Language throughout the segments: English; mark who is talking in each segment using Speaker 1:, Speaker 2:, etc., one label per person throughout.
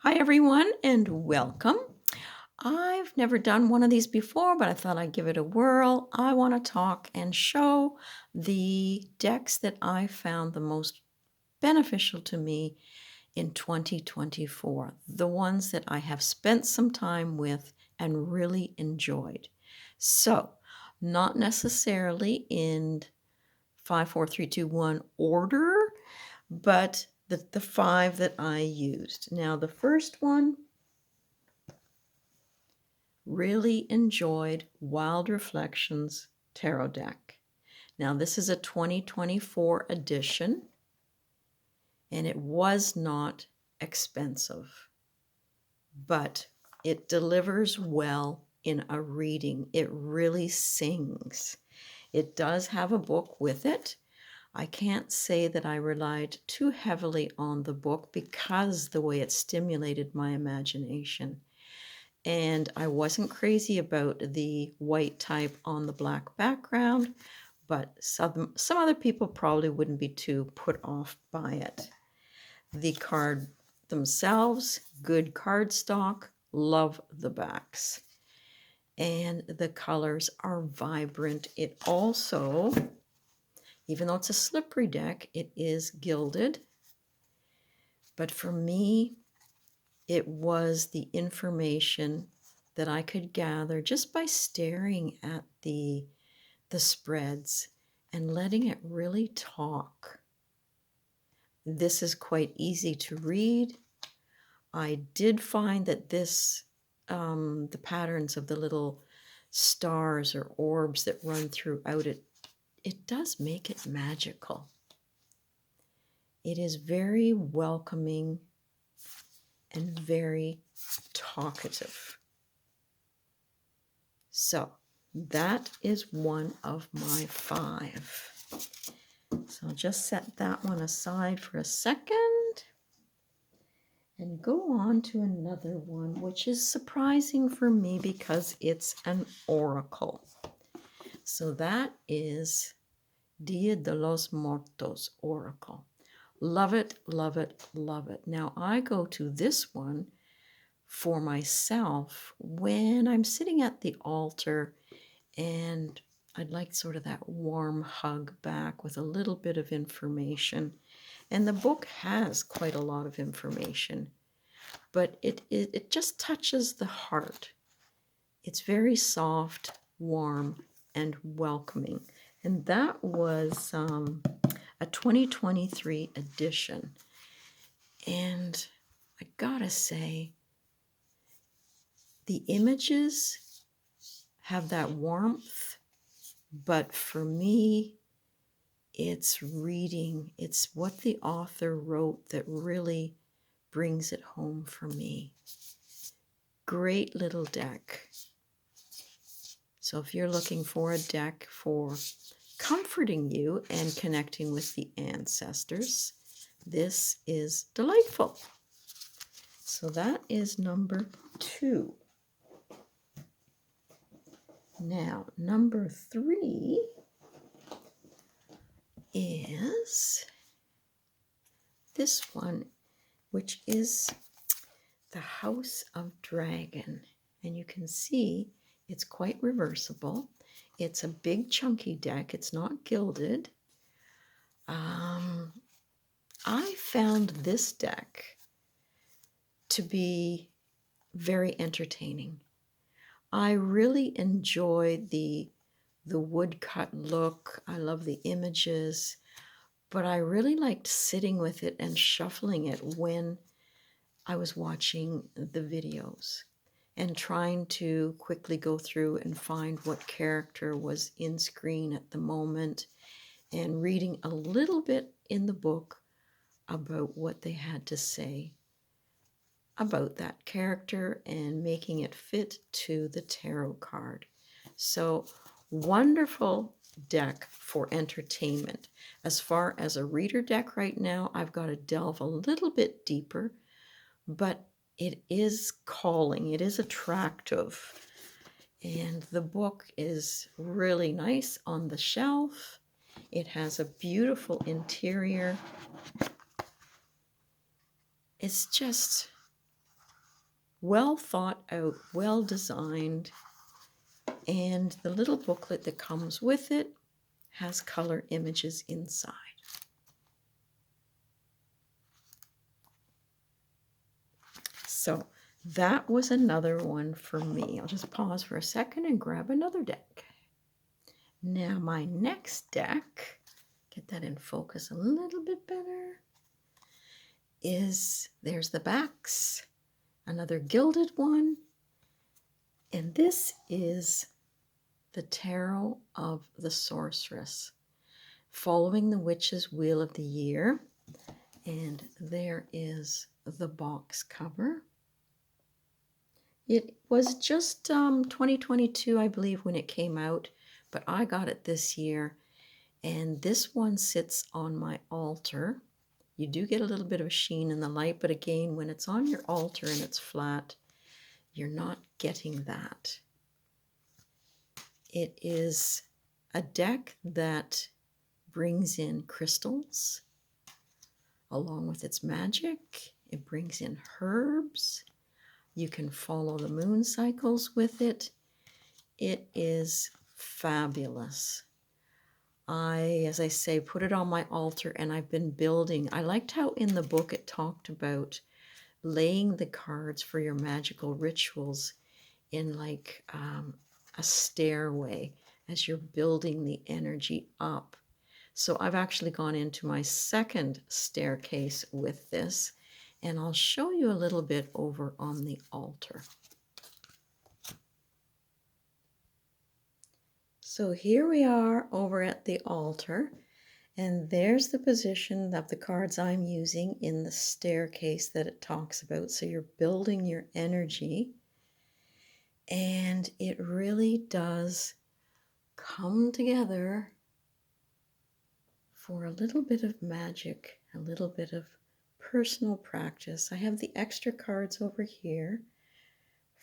Speaker 1: Hi, everyone, and welcome. I've never done one of these before, but I thought I'd give it a whirl. I want to talk and show the decks that I found the most beneficial to me in 2024, the ones that I have spent some time with and really enjoyed. So, not necessarily in 5, 4, 3, 2, 1 order, but the five that I used. Now, the first one, really enjoyed Wild Reflections Tarot deck. Now, this is a 2024 edition, and it was not expensive, but it delivers well in a reading. It really sings. It does have a book with it. I can't say that I relied too heavily on the book because the way it stimulated my imagination. And I wasn't crazy about the white type on the black background, but some other people probably wouldn't be too put off by it. The card themselves, good cardstock, love the backs. And the colors are vibrant. It also, even though it's a slippery deck, it is gilded. But for me, it was the information that I could gather just by staring at the spreads and letting it really talk. This is quite easy to read. I did find that the patterns of the little stars or orbs that run throughout it, it does make it magical. It is very welcoming and very talkative. So that is one of my five. So I'll just set that one aside for a second and go on to another one, which is surprising for me because it's an oracle. So that is Dia de los Muertos Oracle. Love it, love it, love it. Now I go to this one for myself when I'm sitting at the altar and I'd like sort of that warm hug back with a little bit of information. And the book has quite a lot of information, but it just touches the heart. It's very soft, warm, and welcoming. And that was a 2023 edition. And I gotta say, the images have that warmth, but for me, it's reading, it's what the author wrote that really brings it home for me. Great little deck. So if you're looking for a deck for comforting you and connecting with the ancestors, this is delightful. So that is number 2. Now, number 3 is this one, which is the House of Dragon. And you can see it's quite reversible. It's a big chunky deck. It's not gilded. I found this deck to be very entertaining. I really enjoy the woodcut look. I love the images, but I really liked sitting with it and shuffling it when I was watching the videos and trying to quickly go through and find what character was in screen at the moment and reading a little bit in the book about what they had to say about that character and making it fit to the tarot card. So wonderful deck for entertainment. As far as a reader deck right now, I've got to delve a little bit deeper, but it is calling, it is attractive. And the book is really nice on the shelf. It has a beautiful interior. It's just well thought out, well designed, and the little booklet that comes with it has color images inside. So that was another one for me. I'll just pause for a second and grab another deck. Now my next deck, get that in focus a little bit better, there's the backs, another gilded one, and this is the Tarot of the Sorceress, following the Witch's Wheel of the Year, and there is the box cover. It was just 2022, I believe, when it came out, but I got it this year, and this one sits on my altar. You do get a little bit of a sheen in the light, but again, when it's on your altar and it's flat, you're not getting that. It is a deck that brings in crystals along with its magic. It brings in herbs. You can follow the moon cycles with it. It is fabulous. As I say, put it on my altar and I've been building. I liked how in the book it talked about laying the cards for your magical rituals in like a stairway as you're building the energy up. So I've actually gone into my second staircase with this, and I'll show you a little bit over on the altar. So here we are over at the altar, and there's the position of the cards I'm using in the staircase that it talks about. So you're building your energy, and it really does come together for a little bit of magic, a little bit of personal practice. I have the extra cards over here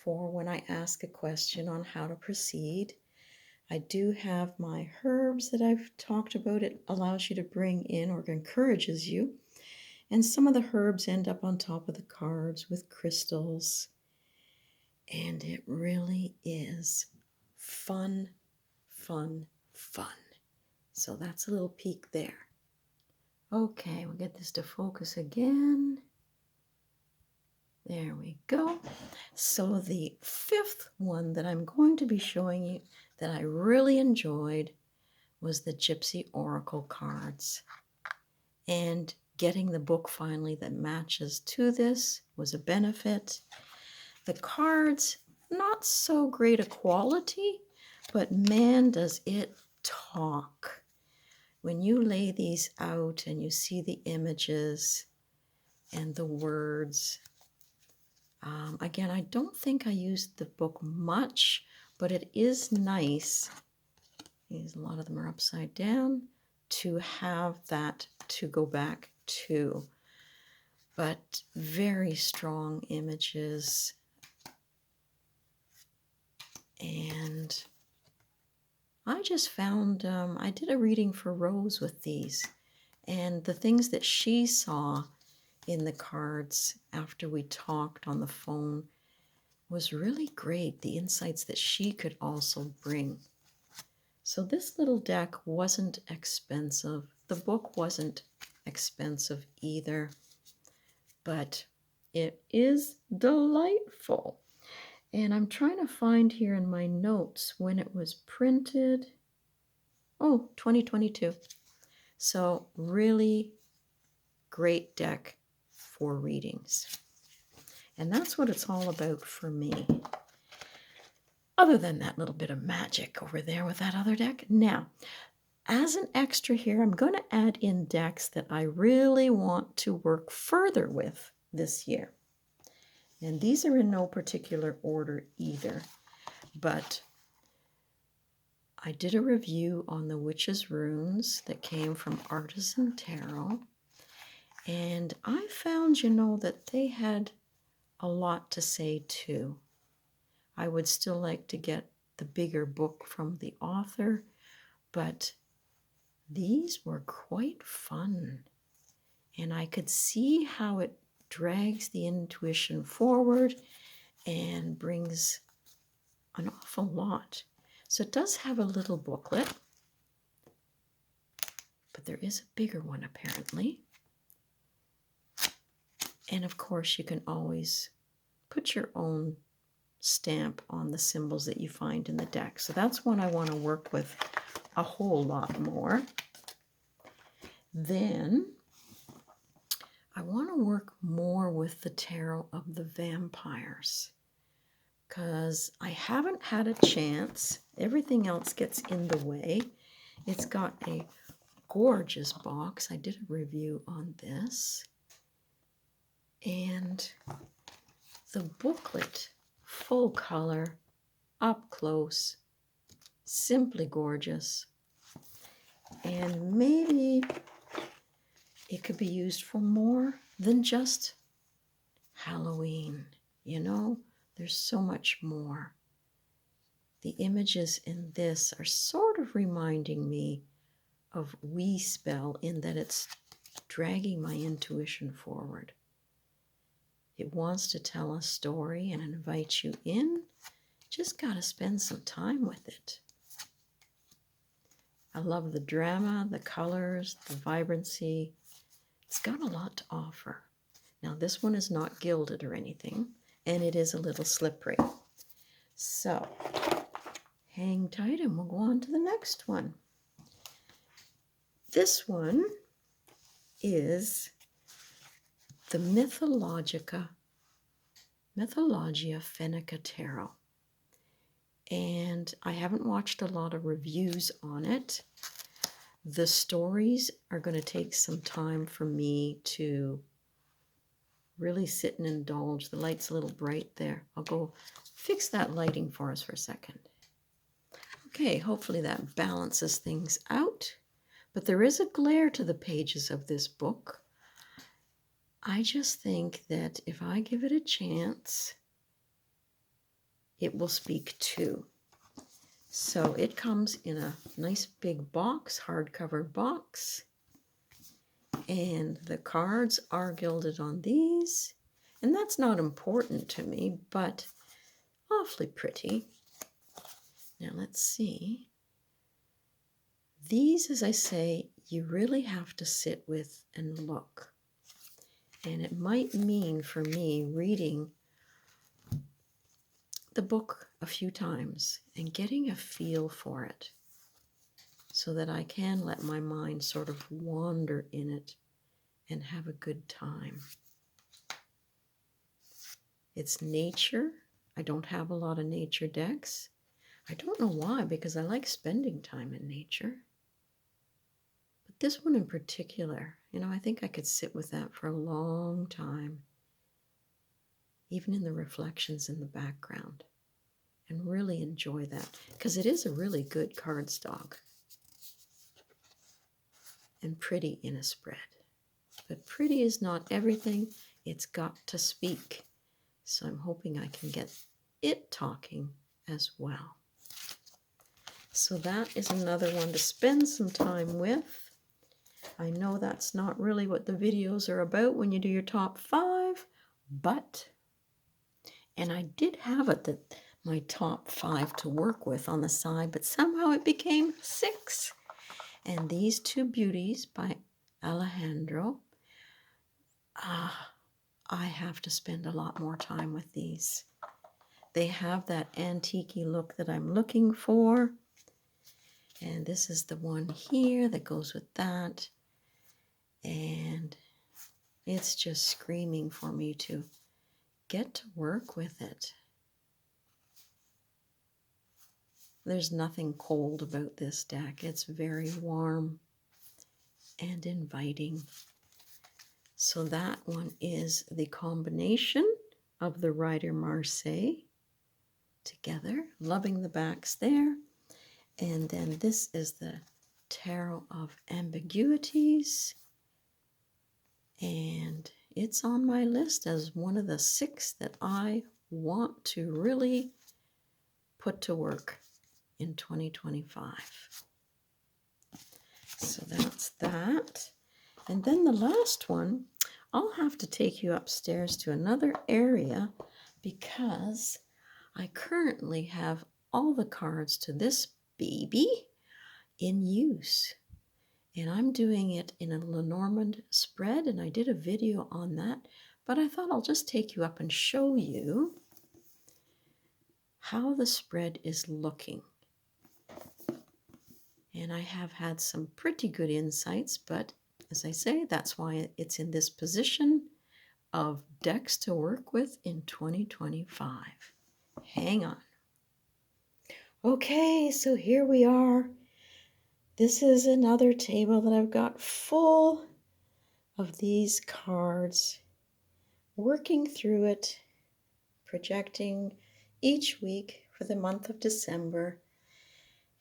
Speaker 1: for when I ask a question on how to proceed. I do have my herbs that I've talked about. It allows you to bring in or encourages you. And some of the herbs end up on top of the cards with crystals. And it really is fun, fun, fun. So that's a little peek there. Okay, we'll get this to focus again. There we go. So the fifth one that I'm going to be showing you that I really enjoyed was the Gypsy Oracle cards. And getting the book finally that matches to this was a benefit. The cards, not so great a quality, but man, does it talk. When you lay these out and you see the images and the words, again, I don't think I used the book much, but it is nice, a lot of them are upside down, to have that to go back to. But very strong images. And I just found, I did a reading for Rose with these, and the things that she saw in the cards after we talked on the phone was really great, the insights that she could also bring. So this little deck wasn't expensive. The book wasn't expensive either, but it is delightful. And I'm trying to find here in my notes when it was printed. Oh, 2022. So really great deck for readings. And that's what it's all about for me. Other than that little bit of magic over there with that other deck. Now, as an extra here, I'm going to add in decks that I really want to work further with this year. And these are in no particular order either. But I did a review on the Witch's Runes that came from Artisan Tarot. And I found, that they had a lot to say too. I would still like to get the bigger book from the author, but these were quite fun. And I could see how it drags the intuition forward and brings an awful lot. So it does have a little booklet, but there is a bigger one apparently. And of course, you can always put your own stamp on the symbols that you find in the deck. So that's one I want to work with a whole lot more. Then I want to work more with the Tarot of the Vampires, because I haven't had a chance. Everything else gets in the way. It's got a gorgeous box. I did a review on this. And the booklet, full color, up close, simply gorgeous. And maybe it could be used for more than just Halloween. You know, there's so much more. The images in this are sort of reminding me of We Spell in that it's dragging my intuition forward. It wants to tell a story and invite you in. Just got to spend some time with it. I love the drama, the colors, the vibrancy. It's got a lot to offer. Now, this one is not gilded or anything, and it is a little slippery. So, hang tight and we'll go on to the next one. This one is the Mythologia Fennica Tarot. And I haven't watched a lot of reviews on it. The stories are going to take some time for me to really sit and indulge. The light's a little bright there. I'll go fix that lighting for us for a second. Okay, hopefully that balances things out. But there is a glare to the pages of this book. I just think that if I give it a chance, it will speak too. So it comes in a nice big box, hardcover box. And the cards are gilded on these. And that's not important to me, but awfully pretty. Now let's see. These, as I say, you really have to sit with and look. And it might mean for me reading the book a few times and getting a feel for it so that I can let my mind sort of wander in it and have a good time. It's nature. I don't have a lot of nature decks. I don't know why, because I like spending time in nature. But this one in particular, you know, I think I could sit with that for a long time, even in the reflections in the background, and really enjoy that, because it is a really good cardstock and pretty in a spread. But pretty is not everything. It's got to speak. So I'm hoping I can get it talking as well. So that is another one to spend some time with. I know that's not really what the videos are about when you do your top 5, but, and I did have it that my top 5 to work with on the side, but somehow it became 6. And these two beauties by Alejandro, I have to spend a lot more time with these. They have that antique-y look that I'm looking for. And this is the one here that goes with that. And it's just screaming for me to get to work with it. There's nothing cold about this deck. It's very warm and inviting. So that one is the combination of the Rider Marseille together. Loving the backs there. And then this is the Tarot of Ambiguities. And it's on my list as one of the 6 that I want to really put to work in 2025. So that's that. And then the last one, I'll have to take you upstairs to another area because I currently have all the cards to this baby in use. And I'm doing it in a Lenormand spread, and I did a video on that, but I thought I'll just take you up and show you how the spread is looking. And I have had some pretty good insights, but as I say, that's why it's in this position of decks to work with in 2025. Hang on. Okay, so here we are. This is another table that I've got full of these cards, working through it, projecting each week for the month of December.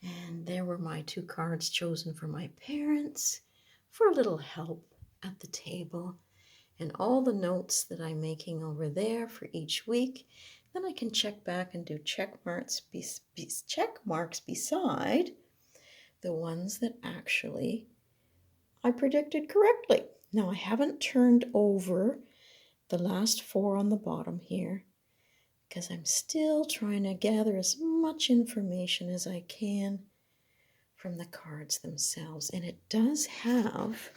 Speaker 1: And there were my 2 cards chosen for my parents for a little help at the table, and all the notes that I'm making over there for each week. Then I can check back and do check marks beside the ones that actually I predicted correctly. Now I haven't turned over the last 4 on the bottom here because I'm still trying to gather as much information as I can from the cards themselves. And it does have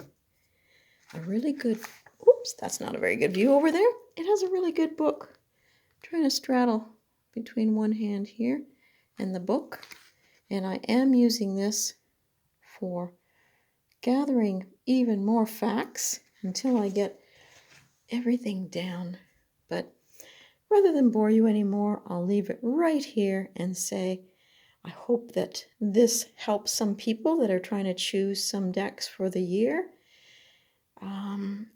Speaker 1: a really good, oops, that's not a very good view over there. It has a really good book. I'm trying to straddle between one hand here and the book. And I am using this for gathering even more facts until I get everything down. But rather than bore you anymore, I'll leave it right here and say, I hope that this helps some people that are trying to choose some decks for the year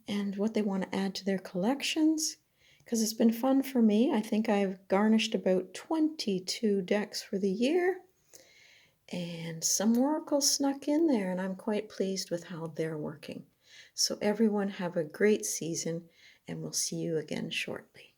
Speaker 1: and what they want to add to their collections, because it's been fun for me. I think I've garnished about 22 decks for the year, and some oracles snuck in there, and I'm quite pleased with how they're working. So everyone have a great season, and we'll see you again shortly.